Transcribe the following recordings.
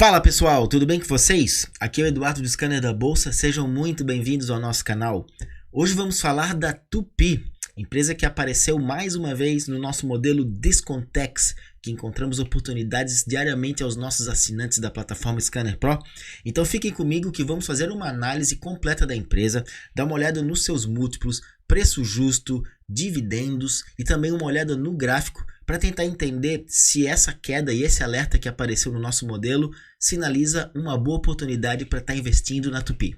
Fala pessoal, tudo bem com vocês? Aqui é o Eduardo do Scanner da Bolsa, sejam muito bem-vindos ao nosso canal. Hoje vamos falar da Tupy, empresa que apareceu mais uma vez no nosso modelo Discontex, que encontramos oportunidades diariamente aos nossos assinantes da plataforma Scanner Pro. Então fiquem comigo que vamos fazer uma análise completa da empresa, dar uma olhada nos seus múltiplos, preço justo, dividendos e também uma olhada no gráfico para tentar entender se essa queda e esse alerta que apareceu no nosso modelo sinaliza uma boa oportunidade para estar investindo na Tupy.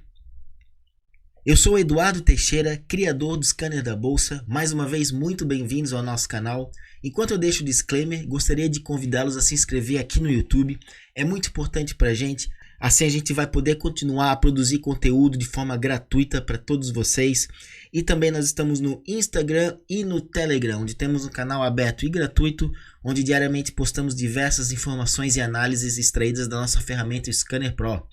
Eu sou o Eduardo Teixeira, criador do Scanner da Bolsa. Mais uma vez, muito bem-vindos ao nosso canal. Enquanto eu deixo o disclaimer, gostaria de convidá-los a se inscrever aqui no YouTube. É muito importante para a gente. Assim a gente vai poder continuar a produzir conteúdo de forma gratuita para todos vocês. E também nós estamos no Instagram e no Telegram, onde temos um canal aberto e gratuito, onde diariamente postamos diversas informações e análises extraídas da nossa ferramenta Scanner Pro.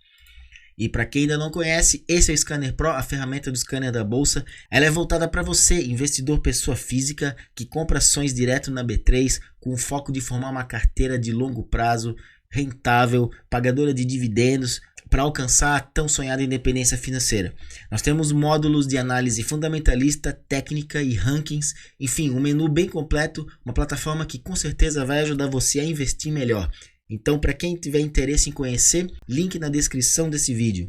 E para quem ainda não conhece, esse é o Scanner Pro, a ferramenta do Scanner da Bolsa. Ela é voltada para você, investidor pessoa física, que compra ações direto na B3, com o foco de formar uma carteira de longo prazo, rentável, pagadora de dividendos, para alcançar a tão sonhada independência financeira. Nós temos módulos de análise fundamentalista, técnica e rankings, enfim, um menu bem completo, uma plataforma que com certeza vai ajudar você a investir melhor. Então, para quem tiver interesse em conhecer, link na descrição desse vídeo.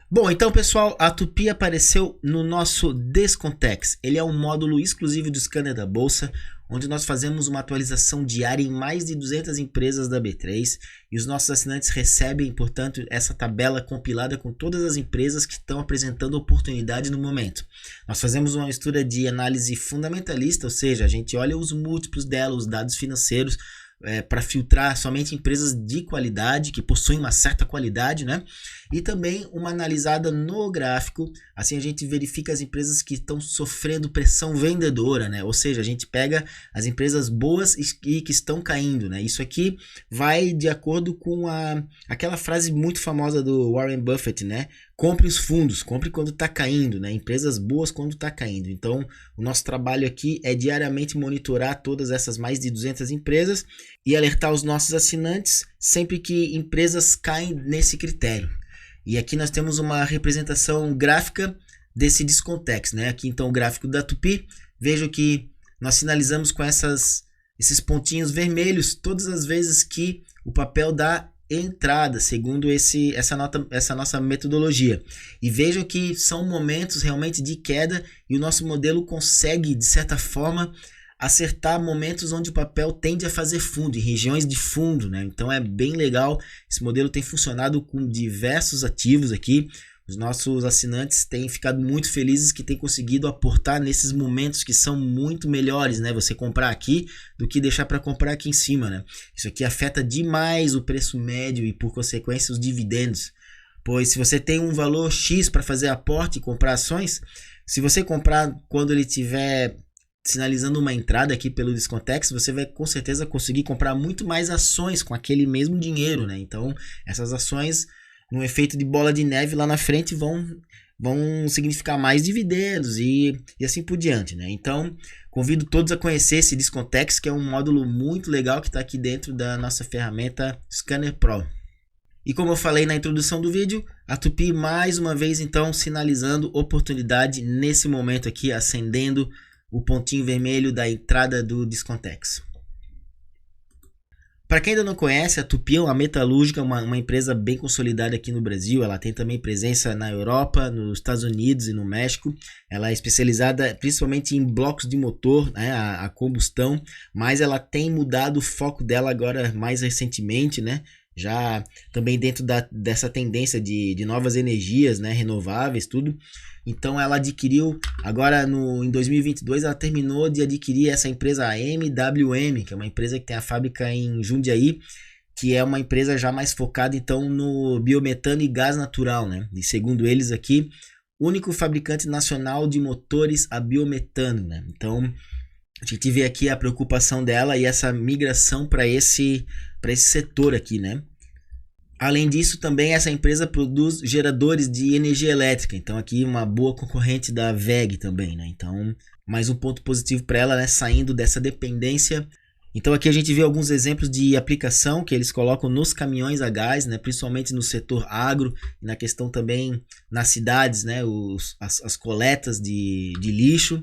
Bom, então pessoal, a Tupy apareceu no nosso Discontex. Ele é um módulo exclusivo do Scanner da Bolsa, onde nós fazemos uma atualização diária em mais de 200 empresas da B3 e os nossos assinantes recebem, portanto, essa tabela compilada com todas as empresas que estão apresentando oportunidade no momento. Nós fazemos uma mistura de análise fundamentalista, ou seja, a gente olha os múltiplos dela, os dados financeiros, para filtrar somente empresas de qualidade, que possuem uma certa qualidade, né? E também uma analisada no gráfico, assim a gente verifica as empresas que estão sofrendo pressão vendedora, né? Ou seja, a gente pega as empresas boas e que estão caindo, né? Isso aqui vai de acordo com aquela frase muito famosa do Warren Buffett, né? Compre os fundos, compre quando está caindo, né? Empresas boas quando está caindo. Então, o nosso trabalho aqui é diariamente monitorar todas essas mais de 200 empresas e alertar os nossos assinantes sempre que empresas caem nesse critério. E aqui nós temos uma representação gráfica desse Discontex, né? Aqui então o gráfico da Tupy. Vejo que nós sinalizamos com esses pontinhos vermelhos todas as vezes que o papel dá entrada, segundo essa nossa metodologia. E vejam que são momentos realmente de queda e o nosso modelo consegue, de certa forma, acertar momentos onde o papel tende a fazer fundo, em regiões de fundo, né? Então é bem legal, esse modelo tem funcionado com diversos ativos aqui. Os nossos assinantes têm ficado muito felizes que têm conseguido aportar nesses momentos que são muito melhores, né? Você comprar aqui do que deixar para comprar aqui em cima, né? Isso aqui afeta demais o preço médio e, por consequência, os dividendos. Pois se você tem um valor X para fazer aporte e comprar ações, se você comprar quando ele tiver sinalizando uma entrada aqui pelo Discontex, você vai com certeza conseguir comprar muito mais ações com aquele mesmo dinheiro, né? Então, essas ações, num efeito de bola de neve lá na frente, vão significar mais dividendos e assim por diante, né? Então, convido todos a conhecer esse Discontex, que é um módulo muito legal que está aqui dentro da nossa ferramenta Scanner Pro. E como eu falei na introdução do vídeo, a Tupy mais uma vez então sinalizando oportunidade nesse momento aqui, acendendo o pontinho vermelho da entrada do Discontex. Para quem ainda não conhece, a Tupy é uma metalúrgica, uma empresa bem consolidada aqui no Brasil. Ela tem também presença na Europa, nos Estados Unidos e no México. Ela é especializada principalmente em blocos de motor, né, a combustão, mas ela tem mudado o foco dela agora mais recentemente, né? Já também dentro dessa tendência de novas energias, né, renováveis, tudo. Então ela adquiriu, agora em 2022, ela terminou de adquirir essa empresa, a MWM, que é uma empresa que tem a fábrica em Jundiaí, que é uma empresa já mais focada então no biometano e gás natural, né? E segundo eles aqui, único fabricante nacional de motores a biometano, né? Então a gente vê aqui a preocupação dela e essa migração para esse setor aqui, né? Além disso, também essa empresa produz geradores de energia elétrica. Então aqui uma boa concorrente da WEG também, né? Então, mais um ponto positivo para ela, né? Saindo dessa dependência Então aqui a gente vê alguns exemplos de aplicação que eles colocam nos caminhões a gás, né, principalmente no setor agro e na questão também nas cidades, né, as coletas de lixo.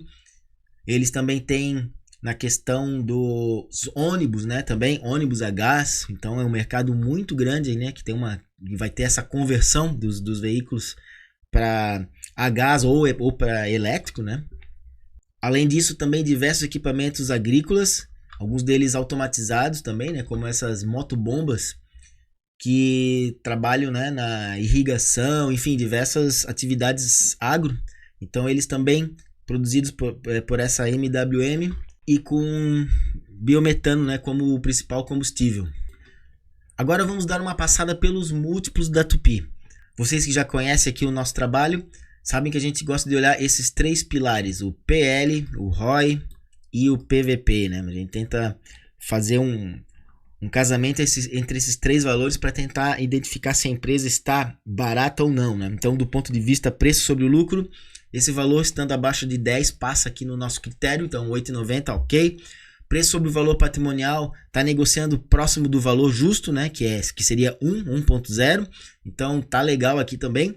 Eles também têm na questão dos ônibus, né, também ônibus a gás. Então é um mercado muito grande, né, que vai ter essa conversão dos veículos para a gás ou para elétrico, né. Além disso, também diversos equipamentos agrícolas, alguns deles automatizados também, né, como essas motobombas que trabalham, né, na irrigação, enfim, diversas atividades agro. Então eles também produzidos por essa MWM e com biometano, né, como o principal combustível. Agora vamos dar uma passada pelos múltiplos da Tupy. Vocês que já conhecem aqui o nosso trabalho, sabem que a gente gosta de olhar esses três pilares, o PL, o ROI e o PVP, né? A gente tenta fazer um casamento entre esses três valores para tentar identificar se a empresa está barata ou não, né? Então, do ponto de vista preço sobre o lucro, esse valor estando abaixo de 10 passa aqui no nosso critério, então 8,90, ok. Preço sobre o valor patrimonial está negociando próximo do valor justo, né? Que seria 1.0, então tá legal aqui também.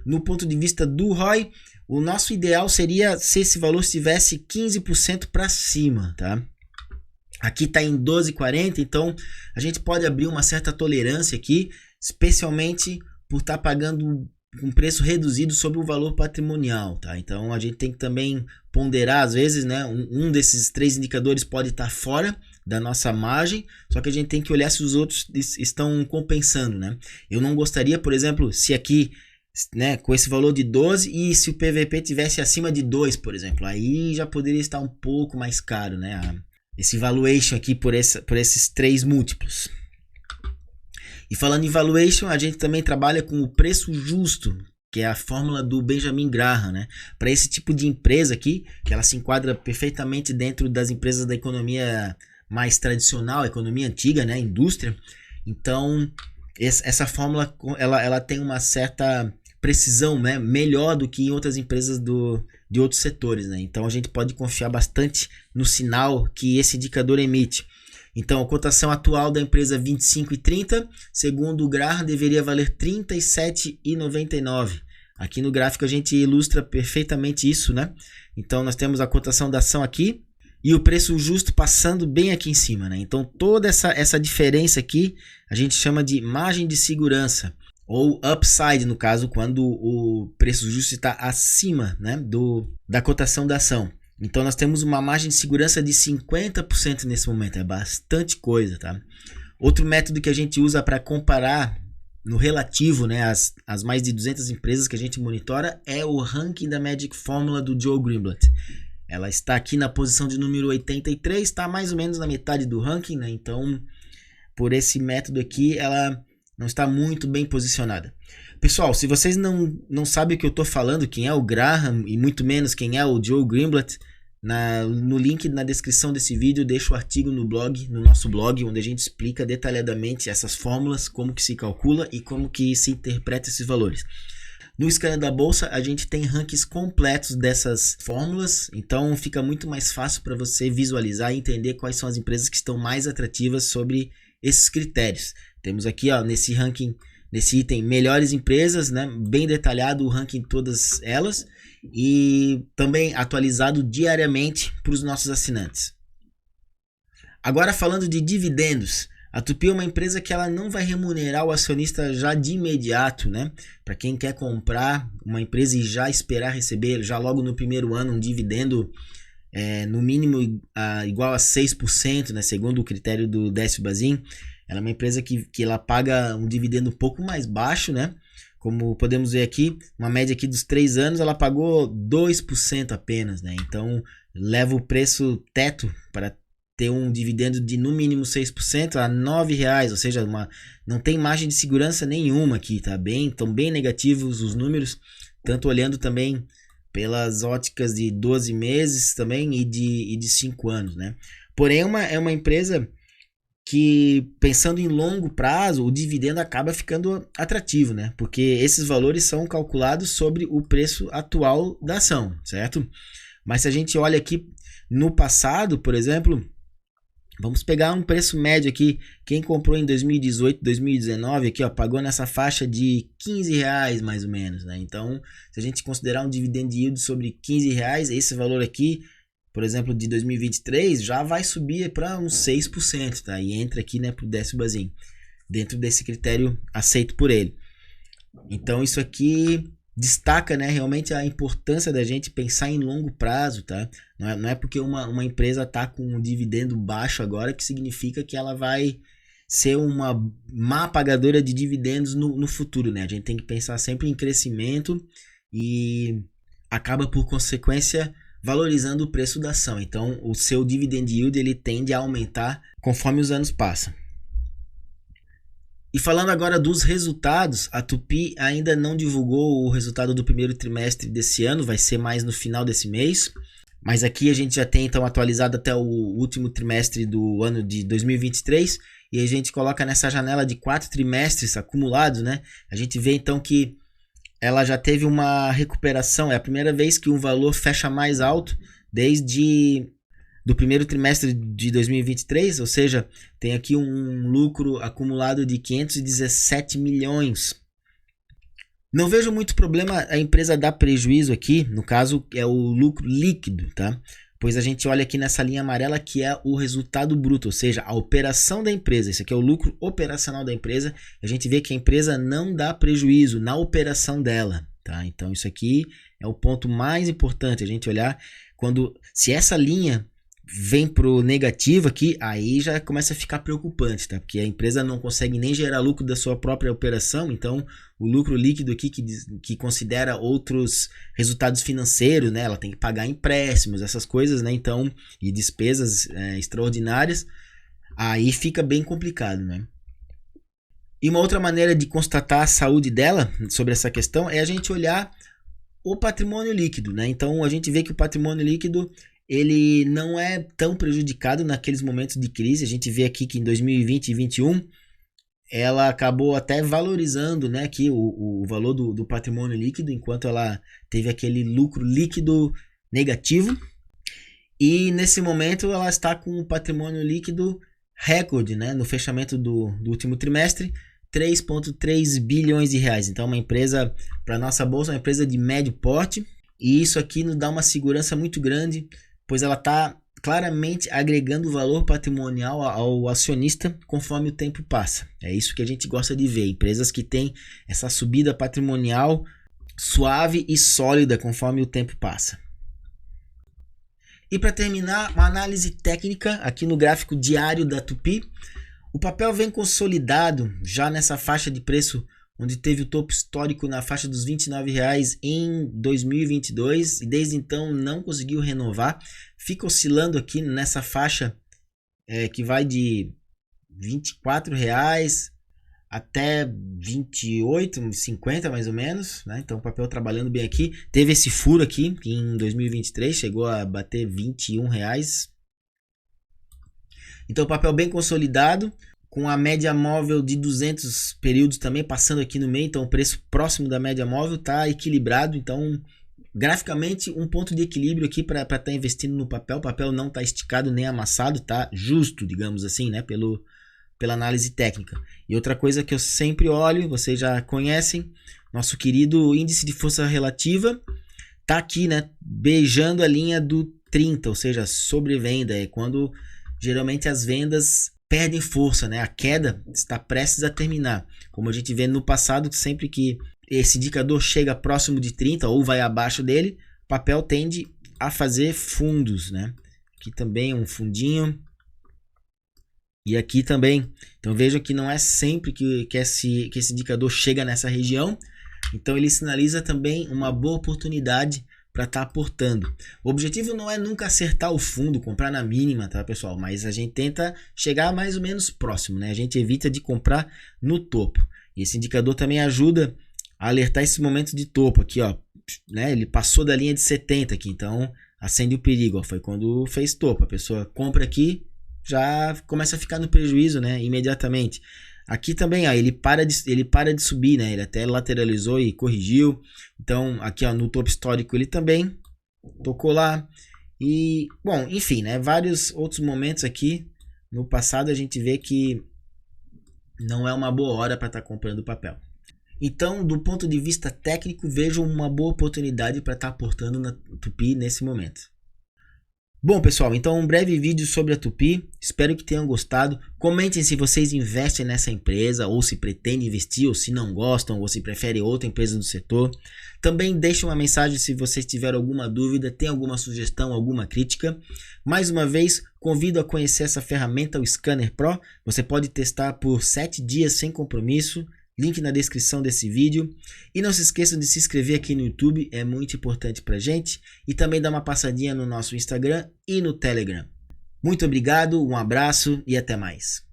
No ponto de vista do ROI, o nosso ideal seria se esse valor estivesse 15% para cima, tá? Aqui está em 12,40, então a gente pode abrir uma certa tolerância aqui, especialmente por estar pagando um preço reduzido sobre o valor patrimonial, tá? Então a gente tem que também ponderar, às vezes, né? Um desses três indicadores pode estar fora da nossa margem, só que a gente tem que olhar se os outros estão compensando, né? Eu não gostaria, por exemplo, se aqui, né, com esse valor de 12 e se o PVP tivesse acima de 2, por exemplo, aí já poderia estar um pouco mais caro, né? Esse valuation aqui por esses três múltiplos. E falando em valuation, a gente também trabalha com o preço justo, que é a fórmula do Benjamin Graham, né? Para esse tipo de empresa aqui, que ela se enquadra perfeitamente dentro das empresas da economia mais tradicional, economia antiga, né? Indústria. Então, essa fórmula ela tem uma certa precisão, né? Melhor do que em outras empresas de outros setores, né? Então a gente pode confiar bastante no sinal que esse indicador emite. Então, a cotação atual da empresa é 25,30, segundo o Graham deveria valer 37,99. Aqui no gráfico a gente ilustra perfeitamente isso, né? Então nós temos a cotação da ação aqui e o preço justo passando bem aqui em cima, né? Então toda essa diferença aqui a gente chama de margem de segurança, ou upside no caso, quando o preço justo está acima, né, da cotação da ação. Então nós temos uma margem de segurança de 50% nesse momento, é bastante coisa, tá? Outro método que a gente usa para comparar no relativo, né, as mais de 200 empresas que a gente monitora é o ranking da Magic Formula do Joe Greenblatt. Ela está aqui na posição de número 83, está mais ou menos na metade do ranking, né? Então, por esse método aqui, ela não está muito bem posicionada. Pessoal, se vocês não sabem o que eu estou falando, quem é o Graham e muito menos quem é o Joe Greenblatt, no link na descrição desse vídeo eu deixo o artigo no nosso blog, onde a gente explica detalhadamente essas fórmulas, como que se calcula e como que se interpreta esses valores. No scanner da bolsa a gente tem rankings completos dessas fórmulas, então fica muito mais fácil para você visualizar e entender quais são as empresas que estão mais atrativas sobre esses critérios. Temos aqui, ó, nesse ranking, nesse item, melhores empresas, né? Bem detalhado o ranking de todas elas e também atualizado diariamente para os nossos assinantes. Agora falando de dividendos, a Tupy é uma empresa que ela não vai remunerar o acionista já de imediato, né? Para quem quer comprar uma empresa e já esperar receber já logo no primeiro ano um dividendo no mínimo igual a 6%, né? Segundo o critério do Décio Bazin. Ela é uma empresa que ela paga um dividendo um pouco mais baixo, né? Como podemos ver aqui, uma média aqui dos 3 anos, ela pagou 2% apenas, né? Então, leva o preço teto para ter um dividendo de no mínimo 6% a R$ 9,00, ou seja, não tem margem de segurança nenhuma aqui, tá? Estão bem negativos os números, tanto olhando também pelas óticas de 12 meses também e de 5 anos, né? Porém, é uma empresa que, pensando em longo prazo, o dividendo acaba ficando atrativo, né? Porque esses valores são calculados sobre o preço atual da ação, certo? Mas se a gente olha aqui no passado, por exemplo, Vamos pegar um preço médio aqui. Quem comprou em 2018, 2019 aqui, ó, pagou nessa faixa de R$ 15 mais ou menos, né? Então, se a gente considerar um dividend yield sobre R$ 15, esse valor aqui, por exemplo, de 2023, já vai subir para uns 6%, tá? E entra aqui, né, pro 10º dentro desse critério aceito por ele. Então, isso aqui destaca, né, realmente a importância da gente pensar em longo prazo, tá? Não é porque uma empresa está com um dividendo baixo agora que significa que ela vai ser uma má pagadora de dividendos no futuro, né? A gente tem que pensar sempre em crescimento e acaba, por consequência, valorizando o preço da ação. Então, o seu dividend yield ele tende a aumentar conforme os anos passam. E falando agora dos resultados, a Tupy ainda não divulgou o resultado do primeiro trimestre desse ano, vai ser mais no final desse mês. Mas aqui a gente já tem então atualizado até o último trimestre do ano de 2023 e a gente coloca nessa janela de 4 trimestres acumulados, né? A gente vê então que ela já teve uma recuperação, é a primeira vez que um valor fecha mais alto desde do primeiro trimestre de 2023, ou seja, tem aqui um lucro acumulado de 517 milhões. Não vejo muito problema a empresa dar prejuízo aqui, no caso é o lucro líquido, tá? Pois a gente olha aqui nessa linha amarela que é o resultado bruto, ou seja, a operação da empresa. Esse aqui é o lucro operacional da empresa. A gente vê que a empresa não dá prejuízo na operação dela, tá? Então isso aqui é o ponto mais importante, a gente olhar se essa linha vem pro negativo aqui, aí já começa a ficar preocupante, tá? Porque a empresa não consegue nem gerar lucro da sua própria operação, então o lucro líquido aqui que considera outros resultados financeiros, né? Ela tem que pagar empréstimos, essas coisas, né? Então, e despesas extraordinárias, aí fica bem complicado, né? E uma outra maneira de constatar a saúde dela sobre essa questão é a gente olhar o patrimônio líquido, né? Então a gente vê que o patrimônio líquido ele não é tão prejudicado naqueles momentos de crise. A gente vê aqui que em 2020 e 2021 ela acabou até valorizando, né, aqui o valor do patrimônio líquido, enquanto ela teve aquele lucro líquido negativo. E nesse momento ela está com um patrimônio líquido recorde, né, no fechamento do último trimestre, 3,3 bilhões de reais. Então uma empresa, para nossa bolsa, uma empresa de médio porte. E isso aqui nos dá uma segurança muito grande, pois ela está claramente agregando valor patrimonial ao acionista conforme o tempo passa. É isso que a gente gosta de ver, empresas que têm essa subida patrimonial suave e sólida conforme o tempo passa. E para terminar, uma análise técnica aqui no gráfico diário da Tupy. O papel vem consolidado já nessa faixa de preço onde teve o topo histórico na faixa dos R$ 29,00 em 2022 e desde então não conseguiu renovar. Fica oscilando aqui nessa faixa que vai de R$ 24,00 até R$ 28,50 mais ou menos, né? Então o papel trabalhando bem aqui. Teve esse furo aqui que em 2023 chegou a bater R$ 21,00. Então o papel bem consolidado, com a média móvel de 200 períodos também passando aqui no meio, então o preço próximo da média móvel está equilibrado, então graficamente um ponto de equilíbrio aqui para estar investindo no papel. O papel não está esticado nem amassado, tá justo, digamos assim, né, pela análise técnica. E outra coisa que eu sempre olho, vocês já conhecem, nosso querido índice de força relativa tá aqui, né, beijando a linha do 30, ou seja, sobrevenda, é quando geralmente as vendas perdem força, né? A queda está prestes a terminar. Como a gente vê no passado, sempre que esse indicador chega próximo de 30 ou vai abaixo dele, o papel tende a fazer fundos, né? Aqui também um fundinho. E aqui também. Então vejam que não é sempre que esse indicador chega nessa região. Então ele sinaliza também uma boa oportunidade para estar aportando. O objetivo não é nunca acertar o fundo, comprar na mínima, tá, pessoal? Mas a gente tenta chegar mais ou menos próximo, né? A gente evita de comprar no topo. E esse indicador também ajuda a alertar esse momento de topo aqui, ó, né? Ele passou da linha de 70 aqui, então acende o perigo, ó. Foi quando fez topo. A pessoa compra aqui, já começa a ficar no prejuízo, né? Imediatamente. Aqui também, ó, ele para de subir, né? Ele até lateralizou e corrigiu. Então, aqui, ó, no topo histórico ele também tocou lá. E, bom, enfim, né? Vários outros momentos aqui no passado a gente vê que não é uma boa hora para estar comprando papel. Então, do ponto de vista técnico, vejo uma boa oportunidade para estar aportando na Tupi nesse momento. Bom, pessoal, então um breve vídeo sobre a Tupi. Espero que tenham gostado. Comentem se vocês investem nessa empresa, ou se pretendem investir, ou se não gostam, ou se preferem outra empresa do setor. Também deixem uma mensagem se vocês tiverem alguma dúvida, tem alguma sugestão, alguma crítica. Mais uma vez, convido a conhecer essa ferramenta, o Scanner Pro. Você pode testar por 7 dias sem compromisso. Link na descrição desse vídeo. E não se esqueçam de se inscrever aqui no YouTube, é muito importante pra gente. E também dar uma passadinha no nosso Instagram e no Telegram. Muito obrigado, um abraço e até mais.